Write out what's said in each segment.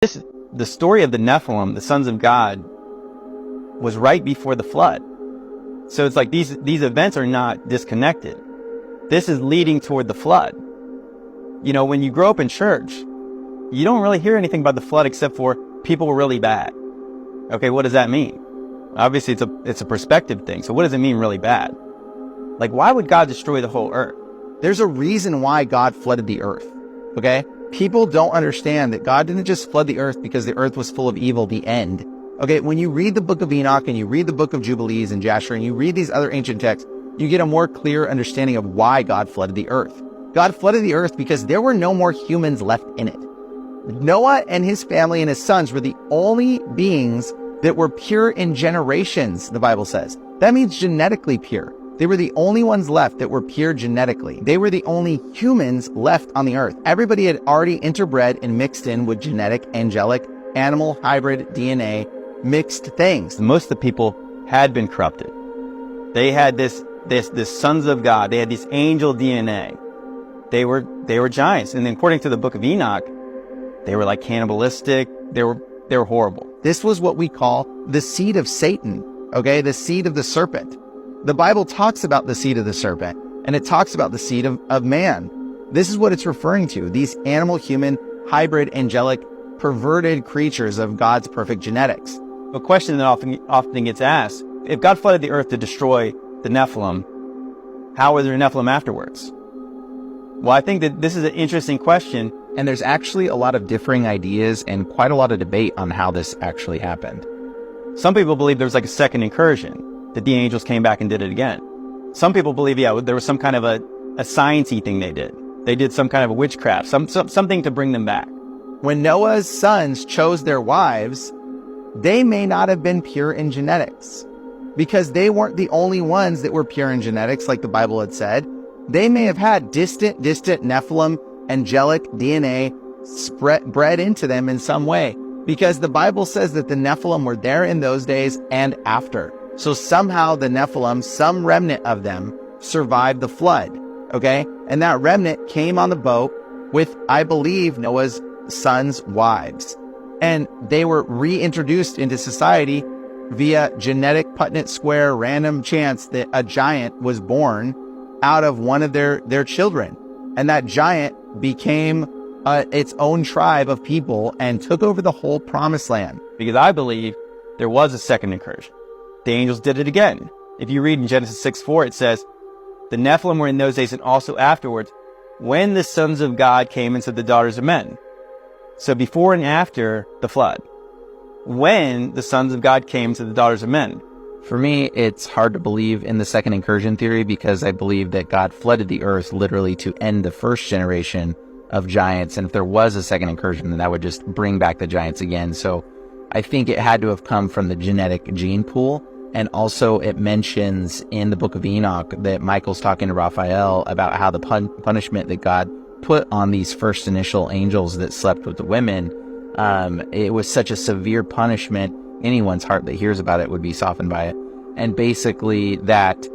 The story of the Nephilim, the sons of God, was right before the flood. So it's like these events are not disconnected. This is leading toward the flood. You know, when you grow up in church, you don't really hear anything about the flood except for people were really bad. Okay, what does that mean? Obviously, it's a perspective thing. So what does it mean really bad? Like, why would God destroy the whole earth? There's a reason why God flooded the earth, okay? People don't understand that God didn't just flood the earth because the earth was full of evil, the end. Okay, when you read the book of Enoch and you read the book of Jubilees and Jasher and you read these other ancient texts, you get a more clear understanding of why God flooded the earth. God flooded the earth because there were no more humans left in it. Noah and his family and his sons were the only beings that were pure in generations, the Bible says. That means genetically pure. They were the only ones left that were pure genetically. They were the only humans left on the earth. Everybody had already interbred and mixed in with genetic, angelic, animal, hybrid, DNA, mixed things. Most of the people had been corrupted. They had this sons of God. They had this angel DNA. They were giants. And according to the book of Enoch, they were like cannibalistic. They were horrible. This was what we call the seed of Satan, okay? The seed of the serpent. The Bible talks about the seed of the serpent, and it talks about the seed of man. This is what it's referring to. These animal, human, hybrid, angelic, perverted creatures of God's perfect genetics. A question that often gets asked, if God flooded the earth to destroy the Nephilim, how were there Nephilim afterwards? Well, I think that this is an interesting question. And there's actually a lot of differing ideas and quite a lot of debate on how this actually happened. Some people believe there was like a second incursion, that the angels came back and did it again. Some people believe, yeah, there was some kind of a sciencey thing they did. They did some kind of a witchcraft, something to bring them back. When Noah's sons chose their wives, they may not have been pure in genetics because they weren't the only ones that were pure in genetics, like the Bible had said. They may have had distant Nephilim, angelic DNA bred into them in some way, because the Bible says that the Nephilim were there in those days and after. So somehow the Nephilim, some remnant of them, survived the flood, okay? And that remnant came on the boat with, I believe, Noah's sons' wives. And they were reintroduced into society via genetic Punnett square random chance that a giant was born out of one of their children. And that giant became its own tribe of people and took over the whole promised land. Because I believe there was a second incursion. The angels did it again. If you read in Genesis 6:4, it says, the Nephilim were in those days and also afterwards, when the sons of God came into the daughters of men. So before and after the flood, when the sons of God came to the daughters of men. For me, it's hard to believe in the second incursion theory because I believe that God flooded the earth literally to end the first generation of giants. And if there was a second incursion, then that would just bring back the giants again. So I think it had to have come from the genetic gene pool. And also it mentions in the book of Enoch that Michael's talking to Raphael about how the punishment that God put on these first initial angels that slept with the women, it was such a severe punishment, anyone's heart that hears about it would be softened by it. And basically that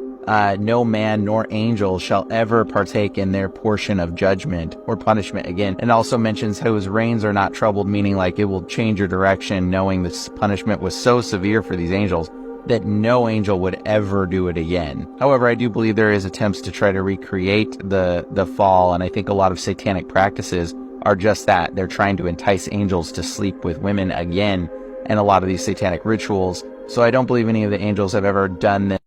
no man nor angel shall ever partake in their portion of judgment or punishment again. And also mentions whose reins are not troubled, meaning like it will change your direction, knowing this punishment was so severe for these angels that no angel would ever do it again. However, I do believe there is attempts to try to recreate the fall, and I think a lot of satanic practices are just that. They're trying to entice angels to sleep with women again, and a lot of these satanic rituals. So I don't believe any of the angels have ever done this.